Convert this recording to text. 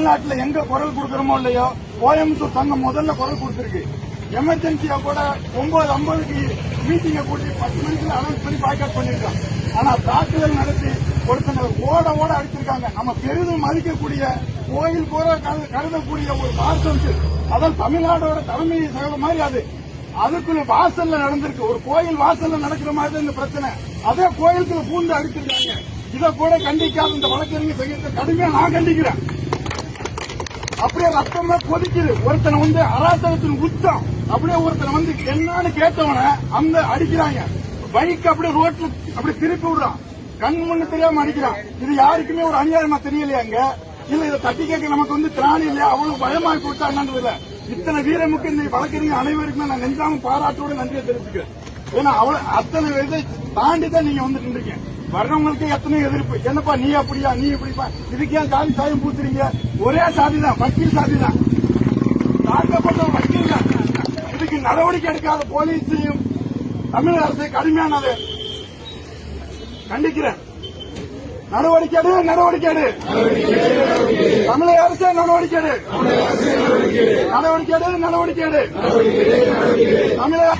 தமிழ்நாட்டில் எங்க குரல் கொடுக்கறோமோ இல்லையோ, கோயம்புத்தூர் சங்கம் முதல்ல குரல் கொடுத்திருக்கு. எமர்ஜென்சியா கூட 9:50க்கு மீட்டிங்கை கூட்டி 10 மணிக்கு அனௌன்ஸ் பண்ணி பாய்காட் பண்ணிருக்காங்க. ஆனா தாக்குதல் நடத்தி ஒருத்தனை ஓட அடிச்சிருக்காங்க. நம்ம பெரிதும் மதிக்கக்கூடிய கோயில் போற கருதக்கூடிய ஒரு மார்க்கம், அதான் தமிழ்நாடோட தலைமை சகல மாதிரி அதுக்குள்ள வாசல்ல நடந்திருக்கு. ஒரு கோயில் வாசல்ல நடக்கிற மாதிரி தான் இந்த பிரச்சனை. அதே கோயிலுக்குள்ள பூந்து அடிச்சிருக்காங்க. இதை கூட கண்டிக்காத இந்த வழக்கறிஞர் செய்யறத கடுமையா நான் கண்டிக்கிறேன். அப்படியே ரத்தமா கொதிக்குது. ஒருத்தனை அராசகத்தின் உச்சம். அப்படியே ஒருத்தனை என்னன்னு கேட்டவன அந்த அடிக்கிறாங்க. பைக் அப்படியே ரோட்ல அப்படி திருப்பி விடுறான். கண் முன்னு தெரியாம அடிக்கிறான். இது யாருக்குமே ஒரு அநியாயமா தெரியலையாங்க? இல்ல இதை தட்டி கேட்க நமக்கு திராணி இல்லையா? அவ்வளவு பயமாக்கி விட்டாங்கன்றது இல்ல. இத்தனை வீரமுக்கு இந்த வழக்கறிஞர் அனைவருக்குமே நான் நெஞ்சாம பாராட்டோட நன்றியை தெரிவிச்சுக்கிறேன். ஏன்னா அத்தனை இதை தாண்டி தான் நீங்க வந்துட்டு இருக்கீங்க. வர்றவங்களுக்கு எத்தனை எதிர்ப்பு. என்னப்பா நீ அப்படியா, நீ இப்படிப்பா, இதுக்கு ஏன் ஜாதி சாயம் பூத்துறீங்க? ஒரே சாதி தான், வக்கீல் சாதி தான், தாக்கப்பட்ட வக்கீல் தான். இதுக்கு நடவடிக்கை எடுக்காத போலீஸையும் தமிழக அரசை கடுமையானது கண்டிக்கிறேன். நடவடிக்கை எடு. தமிழக அரசே நடவடிக்கை எடு. தமிழக